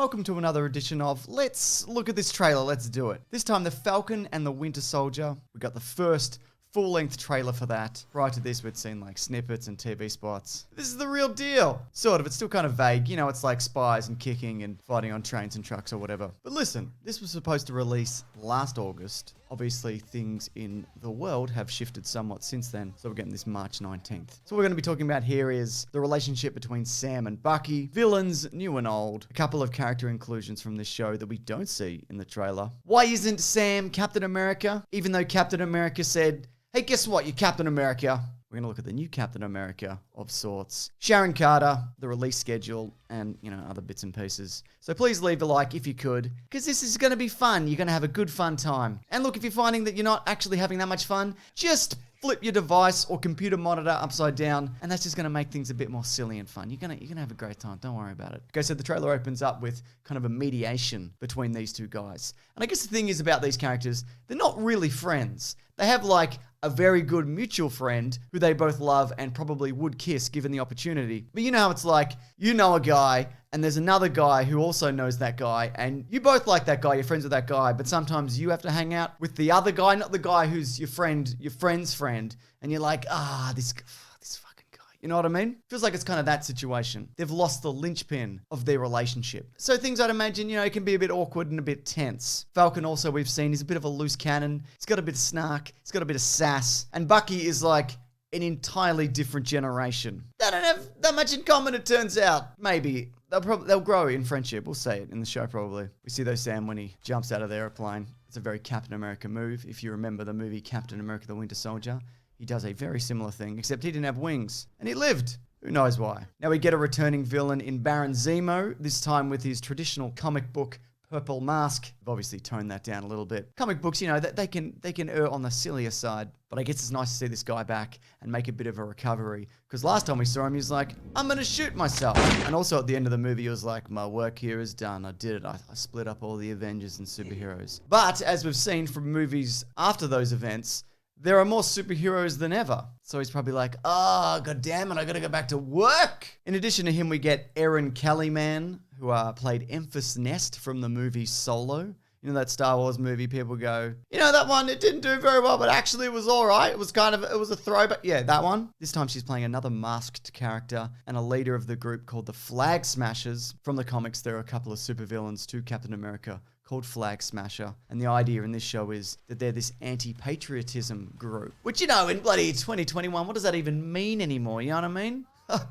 welcome to another edition of Let's Look at this trailer, let's do it. This time the Falcon and the Winter Soldier. We got the first full-length trailer for that. Prior to this, we'd seen like snippets and TV spots. This is the real deal. Sort of, it's still kind of vague. You know, it's like spies and kicking and fighting on trains and trucks or whatever. But listen, this was supposed to release last August. Obviously, things in the world have shifted somewhat since then, so we're getting this March 19th. So what we're going to be talking about here is the relationship between Sam and Bucky, villains, new and old, a couple of character inclusions from this show that we don't see in the trailer. Why isn't Sam Captain America? Even though Captain America said, hey, guess what? You're Captain America. We're going to look at the new Captain America of sorts. Sharon Carter, the release schedule, and, you know, other bits and pieces. So please leave a like if you could, because this is going to be fun. You're going to have a good fun time. And look, if you're finding that you're not actually having that much fun, just flip your device or computer monitor upside down, and that's just going to make things a bit more silly and fun. You're gonna have a great time. Don't worry about it. Okay, so the trailer opens up with kind of a mediation between these two guys. And I guess the thing is about these characters, they're not really friends. They have like a very good mutual friend who they both love and probably would kiss given the opportunity. But you know how it's like, you know a guy and there's another guy who also knows that guy and you both like that guy, you're friends with that guy, but sometimes you have to hang out with the other guy, not the guy who's your friend, your friend's friend, and you're like, this fucking guy. You know what I mean? Feels like it's kind of that situation. They've lost the linchpin of their relationship. So things I'd imagine, you know, can be a bit awkward and a bit tense. Falcon also we've seen, he's a bit of a loose cannon. He's got a bit of snark. He's got a bit of sass. And Bucky is like an entirely different generation. They don't have that much in common, it turns out. Maybe. They'll grow in friendship. We'll see it in the show probably. We see though Sam when he jumps out of the airplane. It's a very Captain America move. If you remember the movie Captain America The Winter Soldier, he does a very similar thing, except he didn't have wings. And he lived. Who knows why? Now we get a returning villain in Baron Zemo, this time with his traditional comic book purple mask. I've obviously toned that down a little bit. Comic books, you know, they can err on the sillier side. But I guess it's nice to see this guy back and make a bit of a recovery. Because last time we saw him, he was like, I'm going to shoot myself. And also at the end of the movie, he was like, my work here is done. I did it. I split up all the Avengers and superheroes. But as we've seen from movies after those events, there are more superheroes than ever. So he's probably like, god damn it, I gotta go back to work. In addition to him, we get Erin Kellyman, who played Emphas Nest from the movie Solo. You know that Star Wars movie, people go, you know that one, it didn't do very well, but actually it was all right. It was a throwback. Yeah, that one. This time she's playing another masked character and a leader of the group called the Flag Smashers. From the comics, there are a couple of supervillains to Captain America called Flag Smasher. And the idea in this show is that they're this anti-patriotism group. Which, you know, in bloody 2021, what does that even mean anymore? You know what I mean?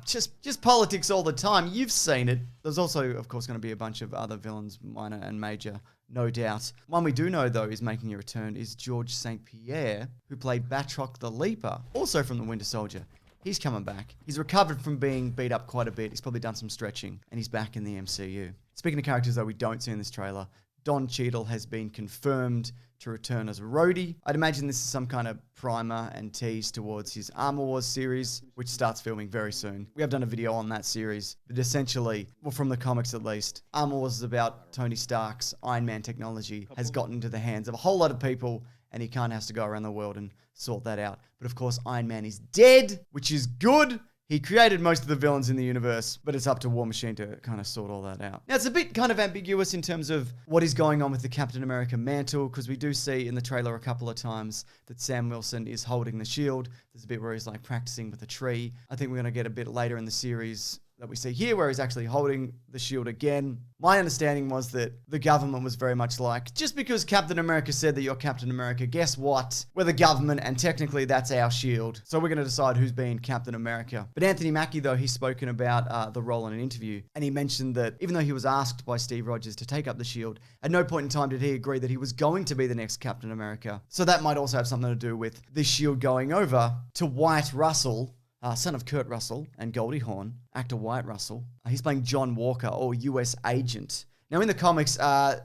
Just politics all the time. You've seen it. There's also, of course, going to be a bunch of other villains, minor and major, no doubt. One we do know, though, is making a return is George St. Pierre, who played Batroc the Leaper, also from the Winter Soldier. He's coming back. He's recovered from being beat up quite a bit. He's probably done some stretching, and he's back in the MCU. Speaking of characters, though, we don't see in this trailer, Don Cheadle has been confirmed to return as Rhodey. I'd imagine this is some kind of primer and tease towards his Armor Wars series, which starts filming very soon. We have done a video on that series, but essentially, well, from the comics at least, Armor Wars is about Tony Stark's Iron Man technology has gotten into the hands of a whole lot of people, and he kind of has to go around the world and sort that out. But of course, Iron Man is dead, which is good. He created most of the villains in the universe, but it's up to War Machine to kind of sort all that out. Now, it's a bit kind of ambiguous in terms of what is going on with the Captain America mantle, because we do see in the trailer a couple of times that Sam Wilson is holding the shield. There's a bit where he's like practicing with a tree. I think we're going to get a bit later in the series that we see here where he's actually holding the shield again. My understanding was that the government was very much like, just because Captain America said that you're Captain America, guess what? We're the government and technically that's our shield. So we're going to decide who's being Captain America. But Anthony Mackie, though, he's spoken about the role in an interview. And he mentioned that even though he was asked by Steve Rogers to take up the shield, at no point in time did he agree that he was going to be the next Captain America. So that might also have something to do with this shield going over to Wyatt Russell, son of Kurt Russell and Goldie Hawn, actor Wyatt Russell. He's playing John Walker, or US Agent. Now, in the comics,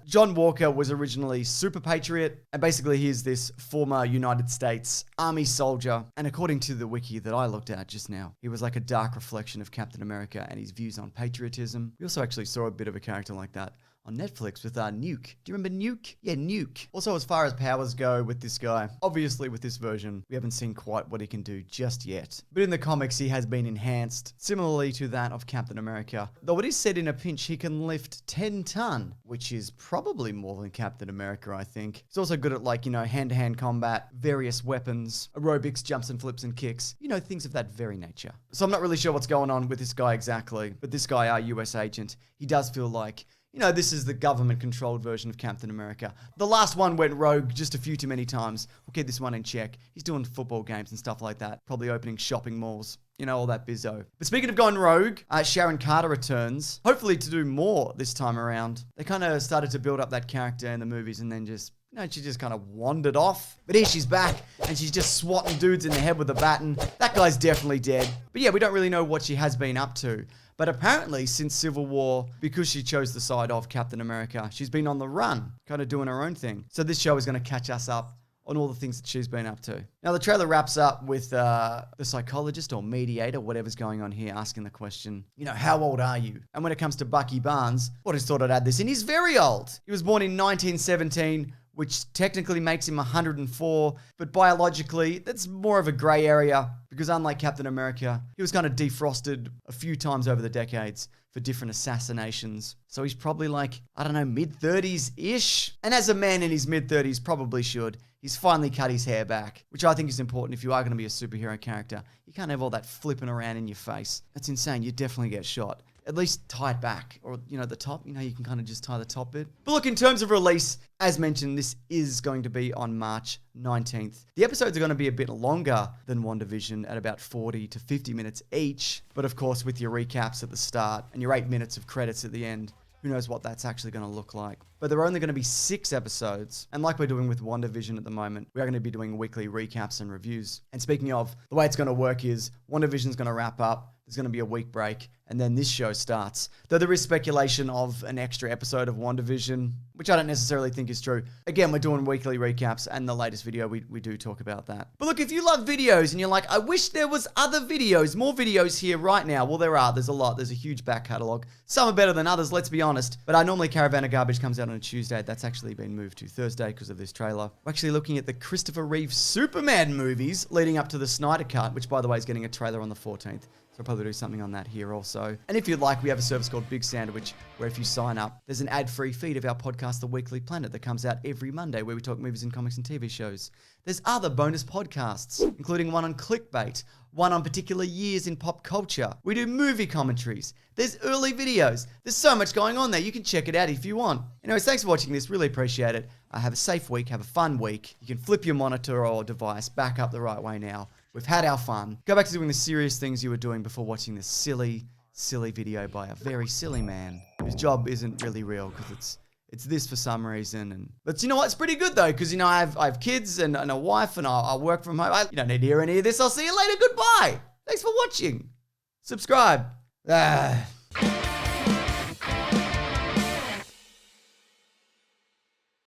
John Walker was originally Super Patriot, and basically he's this former United States Army soldier. And according to the wiki that I looked at just now, he was like a dark reflection of Captain America and his views on patriotism. We also actually saw a bit of a character like that on Netflix with Nuke. Do you remember Nuke? Yeah, Nuke. Also, as far as powers go with this guy, obviously with this version, we haven't seen quite what he can do just yet. But in the comics, he has been enhanced, similarly to that of Captain America. Though it is said in a pinch he can lift 10 ton, which is probably more than Captain America, I think. He's also good at, like, you know, hand-to-hand combat, various weapons, aerobics, jumps and flips and kicks, you know, things of that very nature. So I'm not really sure what's going on with this guy exactly, but this guy, our US agent, he does feel like, you know, this is the government-controlled version of Captain America. The last one went rogue just a few too many times. We'll keep this one in check. He's doing football games and stuff like that. Probably opening shopping malls. You know, all that bizzo. But speaking of going rogue, Sharon Carter returns. Hopefully to do more this time around. They kind of started to build up that character in the movies and then just, you know, she just kind of wandered off. But here she's back, and she's just swatting dudes in the head with a baton. That guy's definitely dead. But yeah, we don't really know what she has been up to. But apparently, since Civil War, because she chose the side of Captain America, she's been on the run, kind of doing her own thing. So this show is going to catch us up on all the things that she's been up to. Now, the trailer wraps up with the psychologist or mediator, whatever's going on here, asking the question, you know, how old are you? And when it comes to Bucky Barnes, I just thought I'd add this in. He's very old. He was born in 1917, which technically makes him 104, but biologically, that's more of a gray area because unlike Captain America, he was kind of defrosted a few times over the decades for different assassinations. So he's probably like, I don't know, mid-30s-ish. And as a man in his mid-30s probably should, he's finally cut his hair back, which I think is important if you are going to be a superhero character. You can't have all that flipping around in your face. That's insane. You definitely get shot. At least tie it back, or, you know, the top, you know, you can kind of just tie the top bit. But look, in terms of release, as mentioned, this is going to be on March 19th. The episodes are going to be a bit longer than WandaVision at about 40 to 50 minutes each. But of course, with your recaps at the start and your 8 minutes of credits at the end, who knows what that's actually going to look like. But there are only going to be 6 episodes. And like we're doing with WandaVision at the moment, we are going to be doing weekly recaps and reviews. And speaking of, the way it's going to work is WandaVision's going to wrap up. There's going to be a week break, and then this show starts. Though there is speculation of an extra episode of WandaVision, which I don't necessarily think is true. Again, we're doing weekly recaps, and the latest video, we do talk about that. But look, if you love videos, and you're like, I wish there was other videos, more videos here right now. Well, there are. There's a lot. There's a huge back catalogue. Some are better than others, let's be honest. But normally Caravan of Garbage comes out on a Tuesday. That's actually been moved to Thursday because of this trailer. We're actually looking at the Christopher Reeve Superman movies leading up to the Snyder Cut, which, by the way, is getting a trailer on the 14th. So I'll probably do something on that here also. And if you'd like, we have a service called Big Sandwich, where if you sign up, there's an ad-free feed of our podcast, The Weekly Planet, that comes out every Monday, where we talk movies and comics and TV shows. There's other bonus podcasts, including one on clickbait, one on particular years in pop culture. We do movie commentaries. There's early videos. There's so much going on there. You can check it out if you want. Anyways, thanks for watching this. Really appreciate it. Have a safe week. Have a fun week. You can flip your monitor or device back up the right way now. We've had our fun. Go back to doing the serious things you were doing before watching this silly video by a very silly man whose job isn't really real because it's this for some reason. But you know what? It's pretty good though, because, you know, I have kids and a wife, and I work from home. You don't need to hear any of this. I'll see you later. Goodbye. Thanks for watching. Subscribe.